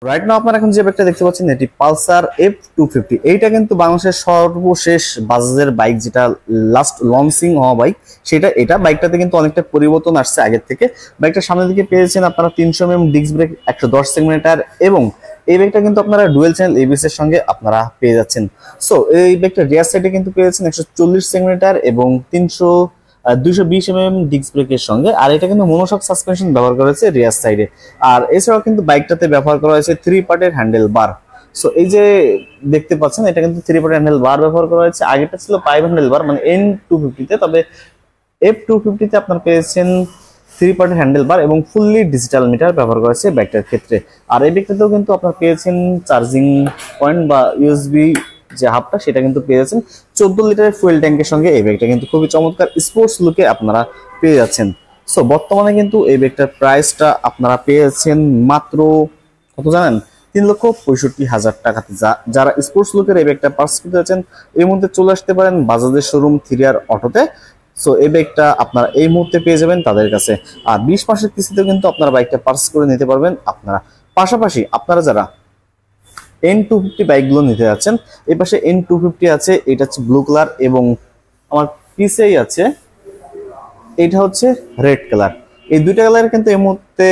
Right now আপনারা এখন যে বাইকটা দেখতে পাচ্ছেন এটি পালসার F250। এইটা কিন্তু বাংলাদেশের সর্বশেষ বাজাজের বাইক, যেটা লাস্ট লঞ্চিং হওয়া বাইক সেটা। এটা বাইকটাতে কিন্তু অনেকটা পরিবর্তন আসছে আগের থেকে। বাইকটার সামনের দিকে পেয়েছেন আপনারা 300 mm ডিস্ক ব্রেক, 110 সেগমেন্টার, এবং এই বাইকটা কিন্তু আপনারা ডুয়েল চ্যানেল এবিএস এর সঙ্গে আপনারা পেয়ে যাচ্ছেন। সো এই বাইকটা রিয়ার সাইডে কিন্তু পেয়েছেন 140 সেগমেন্টার এবং 220 mm ডিস্ক ব্রেকের সঙ্গে। আর এটা কিন্তু মনোশক সাসপেনশন ব্যবহার করা হয়েছে রিয়ার সাইডে। আর এছাড়াও কিন্তু বাইকটাতে ব্যবহার করা হয়েছে 3 পার্টের হ্যান্ডেল বার। সো এই যে দেখতে পাচ্ছেন এটা কিন্তু 3 পার্টের হ্যান্ডেল বার ব্যবহার করা হয়েছে। আগেটা ছিল 5 হ্যান্ডেল বার মানে N250 তে, তবে F250 তে আপনারা পেয়েছেন 3 পার্টের হ্যান্ডেল বার এবং ফুললি ডিজিটাল মিটার ব্যবহার করা হয়েছে বাইকটার ক্ষেত্রে। আর এই বাইকটাতেও কিন্তু আপনারা পেয়েছেন চার্জিং পয়েন্ট বা ইউএসবি যে হাবটা সেটা কিন্তু পেয়ে যাচ্ছেন। 14 লিটারের ফুয়েল ট্যাঙ্কের সঙ্গে এই বাইকটা কিন্তু খুবই চমৎকার স্পোর্টস লুকে আপনারা পেয়ে যাচ্ছেন। সো বর্তমানে কিন্তু এই বাইকটার প্রাইসটা আপনারা পেয়েছেন মাত্র কত জানেন? 3,65,000 টাকাতে। যারা স্পোর্টস লুকের এই বাইকটা পারচেজ করতে যাচ্ছেন এই মুহূর্তে চলে আসতে পারেন বাজাজের শোরুম 3R অটোতে। সো এই বাইকটা আপনারা এই মুহূর্তে পেয়ে যাবেন তাদের কাছে। আর 20 মাসের কিস্তিতে কিন্তু আপনারা বাইকটা পারচেজ করে নিতে পারবেন আপনারা। পাশাপাশি আপনারা যারা N250 বাইকগুলো নিতে যাচ্ছেন, এই পাশে N250 আছে, এটা হচ্ছে ব্লু কালার, এবং আমার পিছেই আছে এটা হচ্ছে রেড কালার। এই দুইটা কালার কিন্তু এই মুহূর্তে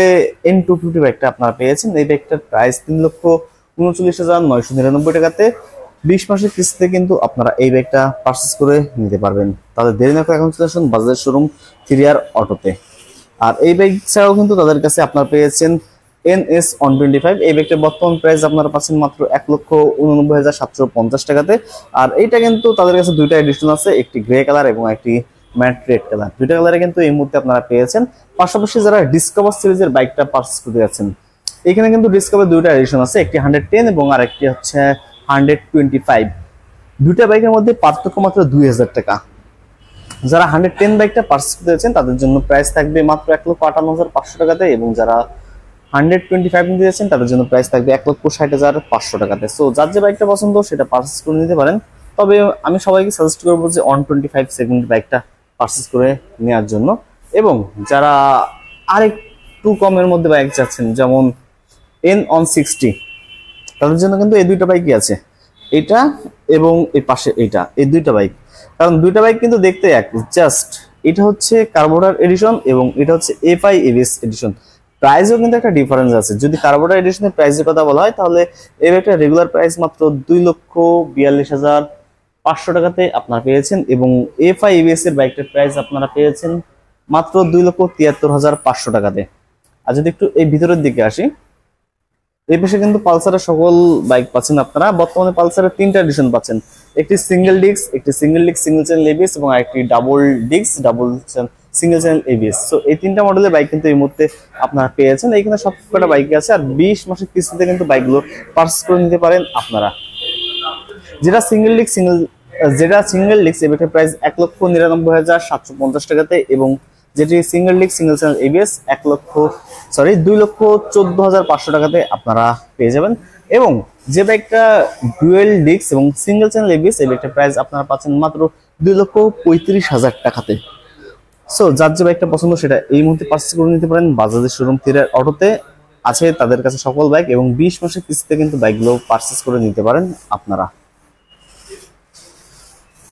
N250 বাইকটা আপনারা পেয়েছেন। এই বাইকটার প্রাইস 3,39,999 টাকাতে 20 মাসের কিস্তিতে কিন্তু আপনারা এই বাইকটা পারচেজ করে নিতে পারবেন। তাদের দেরি না করে এখন চলে আসুন বাজাজের শোরুম 3R অটোতে। আর এই বাইক ছাড়াও কিন্তু তাদের কাছে আপনারা পেয়েছেন NS125। এই বাইকটার বর্তমান প্রাইস আপনারা পাচ্ছেন মাত্র 1,89,750 টাকাতে। আর এইটা কিন্তু তাদের কাছে দুইটা এডিশন আছে, একটি গ্রে কালার এবং একটি ম্যাট রেড কালার। দুইটা কালারে কিন্তু এই মুহূর্তে আপনারা পেয়েছেন। পাশাপাশি যারা ডিসকভার সিরিজের বাইকটা পারচেজ করতে যাচ্ছেন, এখানে কিন্তু ডিসকভার দুইটা এডিশন আছে, একটি 110 এবং আরেকটি হচ্ছে 125। দুইটা বাইকের মধ্যে পার্থক্য মাত্র 2,000 টাকা। যারা 110 বাইকটা পারচেজ করতে যাচ্ছেন তাদের জন্য প্রাইস থাকবে মাত্র 1,58,500 টাকাতে, এবং যারা 125 নিতে যাচ্ছেন তাদের জন্য প্রাইস থাকবে 1,60,500 টাকাতে। সো যার যে বাইকটা পছন্দ সেটা পারচেজ করে নিতে পারেন। তবে আমি সবাইকে সাজেস্ট করবো যে 125 সেগমেন্ট বাইকটা পারচেজ করে নেওয়ার জন্য। এবং যারা আরেকটু কমের মধ্যে বাইক চাচ্ছেন, যেমন N160, তাদের জন্য কিন্তু এই দুইটা বাইকই আছে, এটা এবং এর পাশে এইটা, এই দুইটা বাইক। কারণ দুইটা বাইক কিন্তু দেখতে এক, জাস্ট এটা হচ্ছে কার্বোরেটর এডিশন এবং এটা হচ্ছে FI ABS এডিশন। প্রাইসও কিন্তু একটা ডিফারেন্স আছে। যদি কার্বোরেটর এডিশনের প্রাইসের কথা বলা হয় তাহলে এর একটা রেগুলার প্রাইস মাত্র 2,42,500 টাকাতে আপনারা পেয়েছেন, এবং FI ABS এর বাইকটার প্রাইস আপনারা পেয়েছেন মাত্র 2,73,500 টাকাতে। আর যদি একটু এই ভিতরের দিকে আসি, এই পাশে কিন্তু পালসারের সকল বাইক পাচ্ছেন আপনারা। বর্তমানে পালসারের 3টা এডিশন পাচ্ছেন, একটি সিঙ্গেল ডিস্ক, একটি single disc single channel ABS এবং আরেকটি double disc double single channel ABS. So এই 3টা মডেলের বাইক কিন্তু এই মুহূর্তে আপনারা পেয়েছেন। এইখানে সবকটা বাইক আছে। আর 20 মাসের কিস্তিতে কিন্তু বাইকগুলো পারচেজ করে নিতে পারেন আপনারা। যেটা সিঙ্গেল ডিস্ক এই বাইকের প্রাইস 1,99,750 টাকাতে, এবং যেটি single disc single channel ABS 2,14,500 টাকাতে আপনারা পেয়ে যাবেন। এবং যে বাইকটা ডুয়েল ডিস্ক এবং সিঙ্গেল চ্যানেল এবিএস, এই বাইকটার প্রাইস আপনারা পাচ্ছেন মাত্র 2,35,000 টাকাতে। সো যার যে বাইকটা পছন্দ সেটা এই মুহূর্তে পারচেজ করে নিতে পারেন বাজাজের শোরুম 3R অটোতে। আছে তাদের কাছে সকল বাইক, এবং 20 মাসের কিস্তিতে কিন্তু বাইকগুলো পারচেজ করে নিতে পারেন আপনারা।